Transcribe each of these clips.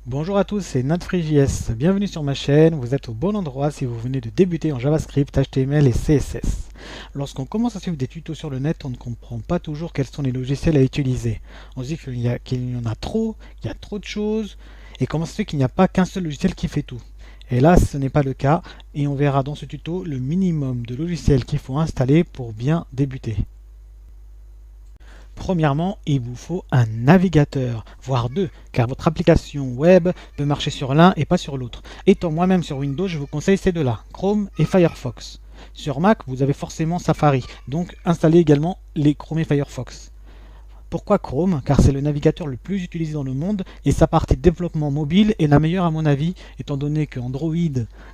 Bonjour à tous, c'est NatFreeJS. Bienvenue sur ma chaîne. Vous êtes au bon endroit si vous venez de débuter en JavaScript, HTML et CSS. Lorsqu'on commence à suivre des tutos sur le net, on ne comprend pas toujours quels sont les logiciels à utiliser. On se dit qu'il y en a trop, qu'il y a trop de choses, et comment ça se fait qu'il n'y a pas qu'un seul logiciel qui fait tout. Et là, ce n'est pas le cas, et on verra dans ce tuto le minimum de logiciels qu'il faut installer pour bien débuter. Premièrement, il vous faut un navigateur, voire deux, car votre application web peut marcher sur l'un et pas sur l'autre. Étant moi-même sur Windows, je vous conseille ces deux-là, Chrome et Firefox. Sur Mac, vous avez forcément Safari, donc installez également les Chrome et Firefox. Pourquoi Chrome? Car c'est le navigateur le plus utilisé dans le monde et sa partie développement mobile est la meilleure à mon avis, étant donné que Android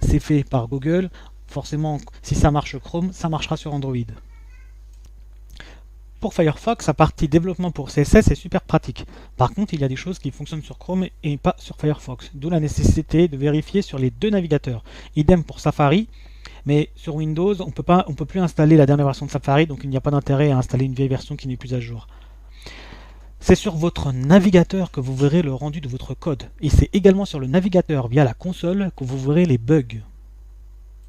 c'est fait par Google. Forcément, si ça marche Chrome, ça marchera sur Android. Pour Firefox, sa partie développement pour CSS est super pratique. Par contre, il y a des choses qui fonctionnent sur Chrome et pas sur Firefox, d'où la nécessité de vérifier sur les deux navigateurs. Idem pour Safari, mais sur Windows, on peut plus installer la dernière version de Safari, donc il n'y a pas d'intérêt à installer une vieille version qui n'est plus à jour. C'est sur votre navigateur que vous verrez le rendu de votre code, et c'est également sur le navigateur via la console que vous verrez les bugs.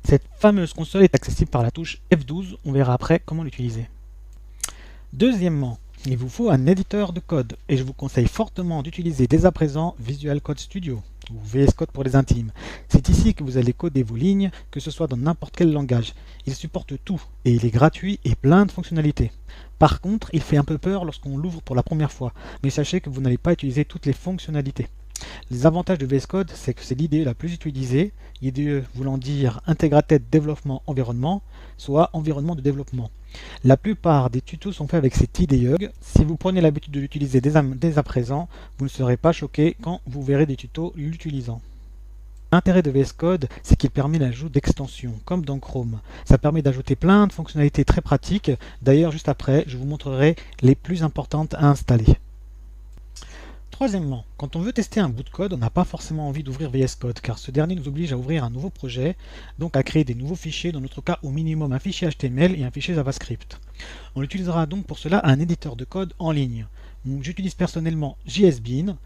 Cette fameuse console est accessible par la touche F12, on verra après comment l'utiliser. Deuxièmement, il vous faut un éditeur de code et je vous conseille fortement d'utiliser dès à présent Visual Code Studio ou VS Code pour les intimes. C'est ici que vous allez coder vos lignes, que ce soit dans n'importe quel langage. Il supporte tout et il est gratuit et plein de fonctionnalités. Par contre, il fait un peu peur lorsqu'on l'ouvre pour la première fois, mais sachez que vous n'allez pas utiliser toutes les fonctionnalités. Les avantages de VS Code, c'est que c'est l'IDE la plus utilisée, IDE voulant dire Integrated Development Environment, soit environnement de développement. La plupart des tutos sont faits avec cet IDE. Si vous prenez l'habitude de l'utiliser dès à présent, vous ne serez pas choqué quand vous verrez des tutos l'utilisant. L'intérêt de VS Code, c'est qu'il permet l'ajout d'extensions, comme dans Chrome. Ça permet d'ajouter plein de fonctionnalités très pratiques. D'ailleurs, juste après, je vous montrerai les plus importantes à installer. Troisièmement, quand on veut tester un bout de code, on n'a pas forcément envie d'ouvrir VS Code, car ce dernier nous oblige à ouvrir un nouveau projet, donc à créer des nouveaux fichiers, dans notre cas au minimum un fichier HTML et un fichier JavaScript. On utilisera donc pour cela un éditeur de code en ligne. J'utilise personnellement JSBean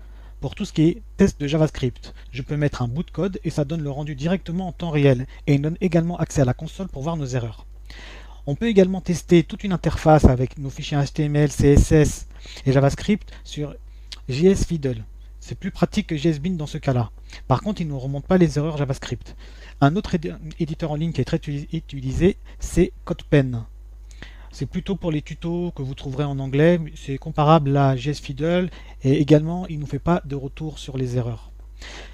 pour tout ce qui est test de JavaScript. Je peux mettre un bout de code et ça donne le rendu directement en temps réel, et il donne également accès à la console pour voir nos erreurs. On peut également tester toute une interface avec nos fichiers HTML, CSS et JavaScript sur JSFiddle. C'est plus pratique que JSBean dans ce cas-là. Par contre, il ne remonte pas les erreurs JavaScript. Un autre éditeur en ligne qui est très utilisé, c'est CodePen. C'est plutôt pour les tutos que vous trouverez en anglais. C'est comparable à JSFiddle et également, il ne nous fait pas de retour sur les erreurs.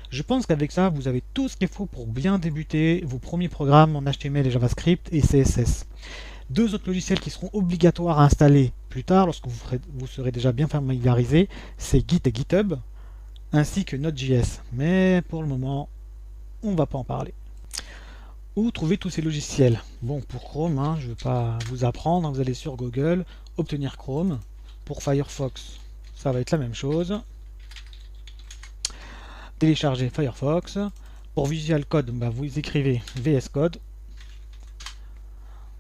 Je pense qu'avec ça, vous avez tout ce qu'il faut pour bien débuter vos premiers programmes en HTML et JavaScript et CSS. Deux autres logiciels qui seront obligatoires à installer plus tard, lorsque vous serez déjà bien familiarisé, c'est Git et GitHub, ainsi que Node.js. Mais pour le moment, on ne va pas en parler. Où trouver tous ces logiciels? Bon, pour Chrome, je ne vais pas vous apprendre, vous allez sur Google, obtenir Chrome. Pour Firefox, ça va être la même chose. Télécharger Firefox. Pour Visual Code, vous écrivez VS Code.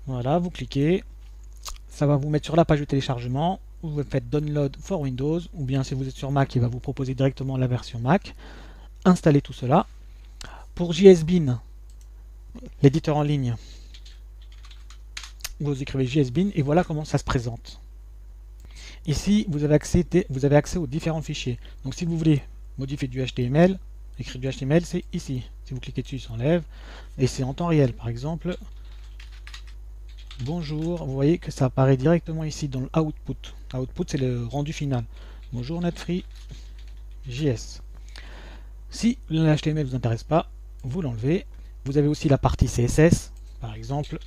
Voilà, vous cliquez, ça va vous mettre sur la page de téléchargement, vous faites Download for Windows, ou bien si vous êtes sur Mac, il va vous proposer directement la version Mac. Installez tout cela. Pour JSBean, l'éditeur en ligne, vous écrivez JSBean et voilà comment ça se présente. Ici, vous avez accès aux différents fichiers. Donc si vous voulez modifier du HTML, écrire du HTML, c'est ici. Si vous cliquez dessus, il s'enlève. Et c'est en temps réel, par exemple. Bonjour, vous voyez que ça apparaît directement ici dans le output. Output, c'est le rendu final. Bonjour NetFreeJS. Si le HTML ne vous intéresse pas, vous l'enlevez. Vous avez aussi la partie CSS, par exemple,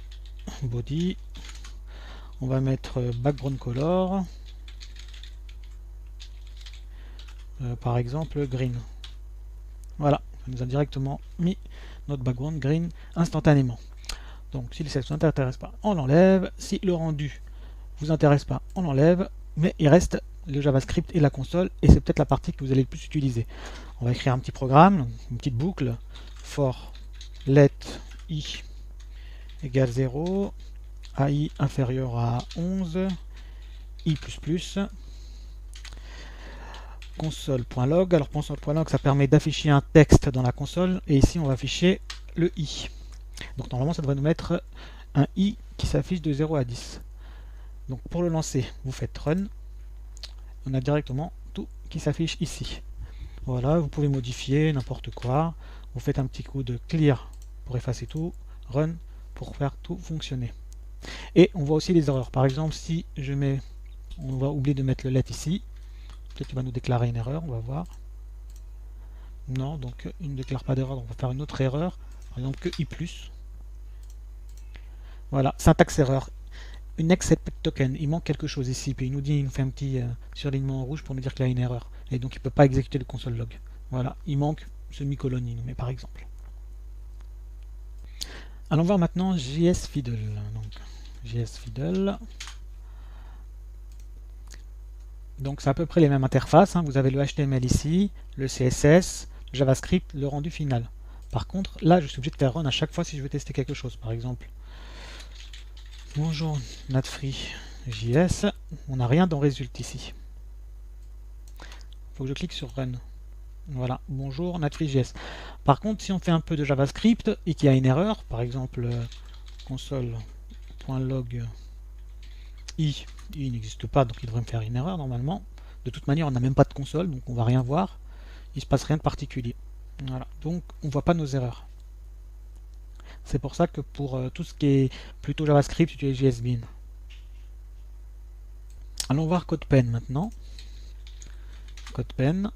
body. On va mettre background color. Par exemple, green. Voilà, ça nous a directement mis notre background green instantanément. Donc si le CSS ne vous intéresse pas, on l'enlève. Si le rendu ne vous intéresse pas, on l'enlève. Mais il reste le JavaScript et la console, et c'est peut-être la partie que vous allez le plus utiliser. On va écrire un petit programme, une petite boucle. For let i égale 0, ai inférieur à 11, i++. console.log. Alors console.log, ça permet d'afficher un texte dans la console, et ici on va afficher le i. Donc normalement ça devrait nous mettre un i qui s'affiche de 0 à 10. Donc pour le lancer, vous faites run, on a directement tout qui s'affiche ici. Voilà, vous pouvez modifier n'importe quoi, vous faites un petit coup de clear pour effacer tout, run pour faire tout fonctionner. Et on voit aussi les erreurs. Par exemple, si je mets, on va oublier de mettre le let ici, peut-être qu'il va nous déclarer une erreur, on va voir. Non, donc il ne déclare pas d'erreur, donc on va faire une autre erreur, par exemple que i+. Voilà, syntaxe erreur. Une accept token, il manque quelque chose ici, puis il nous fait un petit surlignement en rouge pour nous dire qu'il y a une erreur. Et donc il ne peut pas exécuter le console log. Voilà, il manque semi-colon, il nous met par exemple. Allons voir maintenant JS-Fiddle. Donc JS-Fiddle. Donc c'est à peu près les mêmes interfaces, hein. Vous avez le HTML ici, le CSS, le JavaScript, le rendu final. Par contre, là je suis obligé de faire run à chaque fois si je veux tester quelque chose. Par exemple, bonjour NatFree.js, on n'a rien dans Result ici. Il faut que je clique sur Run. Voilà, bonjour NatFree.js. Par contre, si on fait un peu de JavaScript et qu'il y a une erreur, par exemple console.log i n'existe pas, donc il devrait me faire une erreur normalement. De toute manière, on n'a même pas de console, donc on va rien voir. Il ne se passe rien de particulier. Voilà, donc on ne voit pas nos erreurs. C'est pour ça que pour tout ce qui est plutôt JavaScript, j'utilise JSBean. Allons voir CodePen maintenant. CodePen.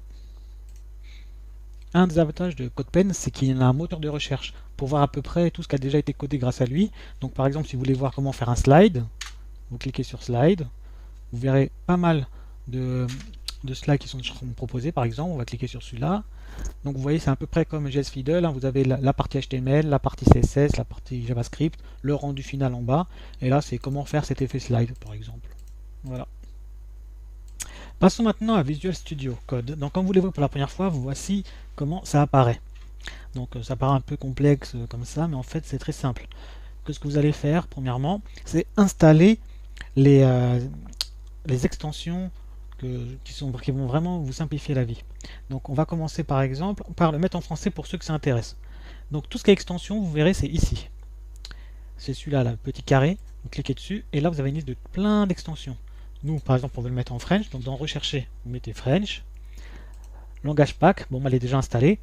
Un des avantages de CodePen, c'est qu'il a un moteur de recherche pour voir à peu près tout ce qui a déjà été codé grâce à lui. Donc par exemple, si vous voulez voir comment faire un slide, vous cliquez sur Slide. Vous verrez pas mal de slides qui sont proposés. Par exemple, on va cliquer sur celui-là. Donc vous voyez, c'est à peu près comme JSFiddle, hein. Vous avez la partie HTML, la partie CSS, la partie JavaScript, le rendu final en bas. Et là, c'est comment faire cet effet slide, par exemple. Voilà. Passons maintenant à Visual Studio Code. Donc comme vous le voyez pour la première fois, vous voici comment ça apparaît. Donc ça paraît un peu complexe comme ça, mais en fait c'est très simple. Ce que vous allez faire, premièrement, c'est installer les extensions qui vont vraiment vous simplifier la vie. Donc on va commencer par exemple par le mettre en français pour ceux que ça intéresse. Donc tout ce qui est extension, vous verrez, c'est ici. C'est celui-là, le petit carré, vous cliquez dessus, et là vous avez une liste de plein d'extensions. Nous, par exemple, on veut le mettre en French, donc dans Rechercher, vous mettez French. Langage pack, bon, elle est déjà installée.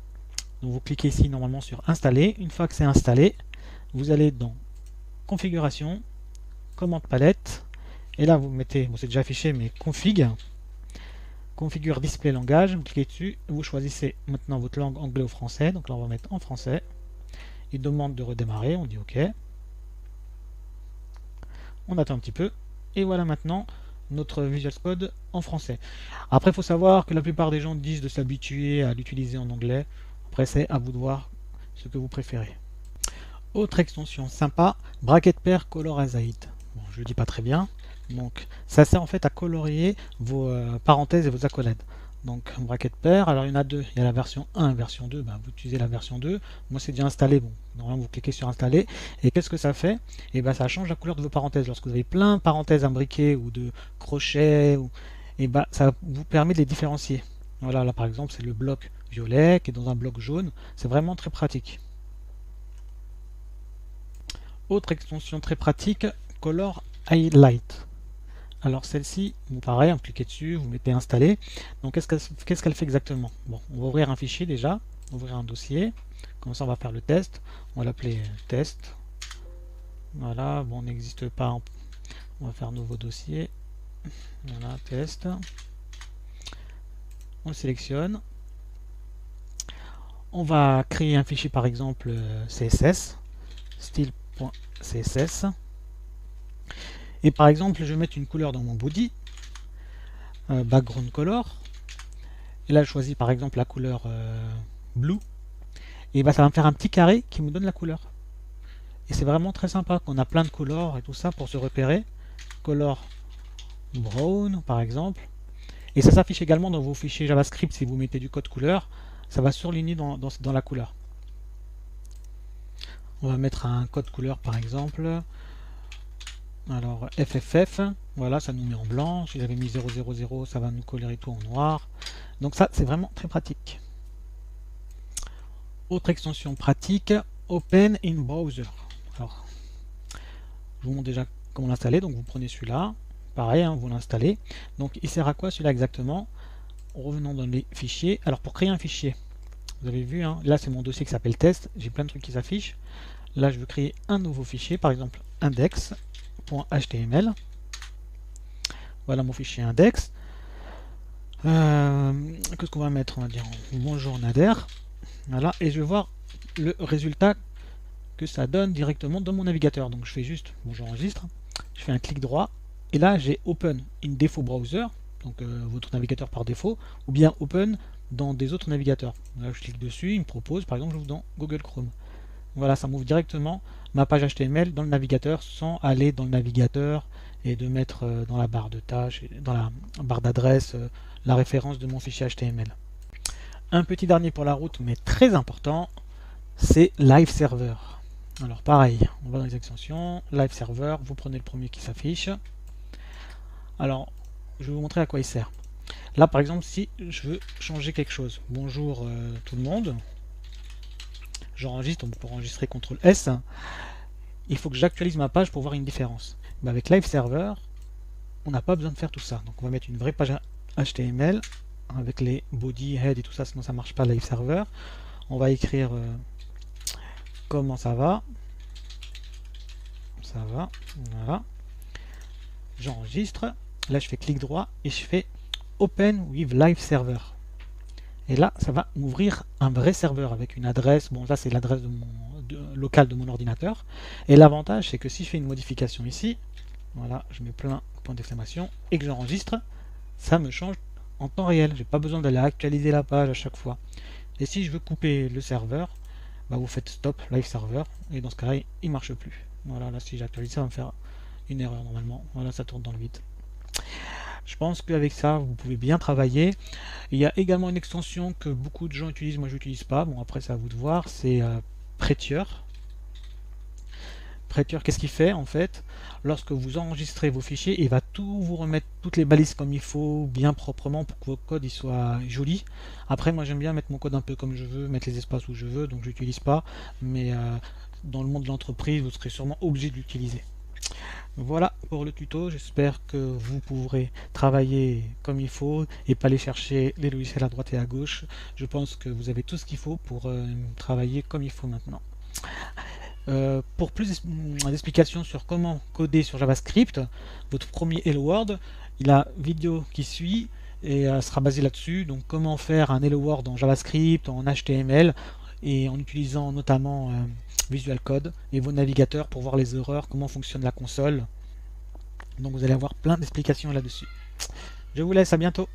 Donc vous cliquez ici normalement sur Installer. Une fois que c'est installé, vous allez dans Configuration, Commande palette, et là vous mettez, bon c'est déjà affiché, mais Config, Configure Display Langage, vous cliquez dessus, vous choisissez maintenant votre langue anglais ou français, donc là on va mettre en français. Il demande de redémarrer, on dit OK. On attend un petit peu, et voilà maintenant notre Visual Code en français. Après, il faut savoir que la plupart des gens disent de s'habituer à l'utiliser en anglais. Après, c'est à vous de voir ce que vous préférez. Autre extension sympa, Bracket Pair Color as Height. Bon, je le dis pas très bien. Donc, ça sert en fait à colorier vos parenthèses et vos accolades. Donc, Bracket Pair, alors il y en a deux. Il y a la version 1 et la version 2. Ben, vous utilisez la version 2. Moi, c'est déjà installé. Bon, normalement, vous cliquez sur Installer. Et qu'est-ce que ça fait? Et ben, ça change la couleur de vos parenthèses. Lorsque vous avez plein de parenthèses imbriquées ou de crochets, et ben, ça vous permet de les différencier. Voilà, là par exemple, c'est le bloc violet qui est dans un bloc jaune. C'est vraiment très pratique. Autre extension très pratique, Color Highlight. Alors celle-ci, pareil, vous cliquez dessus, vous mettez installer. Donc qu'est-ce qu'elle fait exactement? Bon, on va ouvrir un fichier déjà, ouvrir un dossier. Comme ça on va faire le test. On va l'appeler test. Voilà, bon, on n'existe pas. On va faire nouveau dossier. Voilà, test. On le sélectionne. On va créer un fichier par exemple CSS, style.css. Et par exemple, je vais mettre une couleur dans mon body, background color. Et là, je choisis par exemple la couleur blue. Et bah, ça va me faire un petit carré qui me donne la couleur. Et c'est vraiment très sympa qu'on a plein de couleurs et tout ça pour se repérer. Color brown par exemple. Et ça s'affiche également dans vos fichiers JavaScript si vous mettez du code couleur. Ça va surligner dans la couleur. On va mettre un code couleur par exemple. Alors FFF, Voilà, ça nous met en blanc. Si j'avais mis 000, ça va nous colorer tout en noir. Donc ça, c'est vraiment très pratique. Autre extension pratique, Open in Browser. Alors, je vous montre déjà comment l'installer. Donc vous prenez celui-là. Pareil, hein, vous l'installez. Donc il sert à quoi celui-là exactement? Revenons dans les fichiers. Alors pour créer un fichier, vous avez vu, hein, là c'est mon dossier qui s'appelle test. J'ai plein de trucs qui s'affichent. Là je veux créer un nouveau fichier, par exemple index.html. Voilà mon fichier index. Qu'est-ce qu'on va mettre? On va dire bonjour Nader. Voilà, et je vais voir le résultat que ça donne directement dans mon navigateur. Donc je fais juste, bon j'enregistre, je fais un clic droit, et là j'ai Open in Default Browser, donc votre navigateur par défaut, ou bien Open dans des autres navigateurs. Là je clique dessus, il me propose, par exemple j'ouvre dans Google Chrome. Voilà, ça m'ouvre directement ma page HTML dans le navigateur sans aller dans le navigateur et de mettre dans la barre de tâches, dans la barre d'adresse, la référence de mon fichier HTML. Un petit dernier pour la route, mais très important, c'est Live Server. Alors pareil, on va dans les extensions, Live Server, vous prenez le premier qui s'affiche. Alors, je vais vous montrer à quoi il sert. Là par exemple, si je veux changer quelque chose, bonjour tout le monde, j'enregistre, donc pour enregistrer CTRL S, il faut que j'actualise ma page pour voir une différence. Mais avec Live Server, on n'a pas besoin de faire tout ça. Donc on va mettre une vraie page HTML avec les body, head et tout ça, sinon ça marche pas Live Server. On va écrire comment ça va. Ça va, voilà. J'enregistre. Là je fais clic droit et je fais Open with Live Server. Et là, ça va m'ouvrir un vrai serveur avec une adresse. Bon, là, c'est l'adresse locale de mon ordinateur. Et l'avantage, c'est que si je fais une modification ici, voilà, je mets plein de points d'exclamation et que j'enregistre, ça me change en temps réel. J'ai pas besoin d'aller actualiser la page à chaque fois. Et si je veux couper le serveur, bah, vous faites stop live server et dans ce cas-là, il marche plus. Voilà, là, si j'actualise, ça va me faire une erreur normalement. Voilà, ça tourne dans le vide. Je pense qu'avec ça, vous pouvez bien travailler. Il y a également une extension que beaucoup de gens utilisent, moi je n'utilise pas. Bon, après, c'est à vous de voir. C'est Prettier. Prettier, qu'est-ce qu'il fait en fait? Lorsque vous enregistrez vos fichiers, il va tout vous remettre toutes les balises comme il faut, bien proprement pour que vos codes ils soient jolis. Après, moi j'aime bien mettre mon code un peu comme je veux, mettre les espaces où je veux, donc je n'utilise pas. Mais dans le monde de l'entreprise, vous serez sûrement obligé de l'utiliser. Voilà pour le tuto, j'espère que vous pourrez travailler comme il faut et pas aller chercher les logiciels à droite et à gauche. Je pense que vous avez tout ce qu'il faut pour travailler comme il faut maintenant. Pour plus d'explications sur comment coder sur JavaScript, votre premier Hello World, il y a une vidéo qui suit et sera basée là-dessus. Donc comment faire un Hello World en JavaScript, en HTML et en utilisant notamment Visual Code et vos navigateurs pour voir les erreurs, comment fonctionne la console. Donc vous allez avoir plein d'explications là-dessus. Je vous laisse, à bientôt.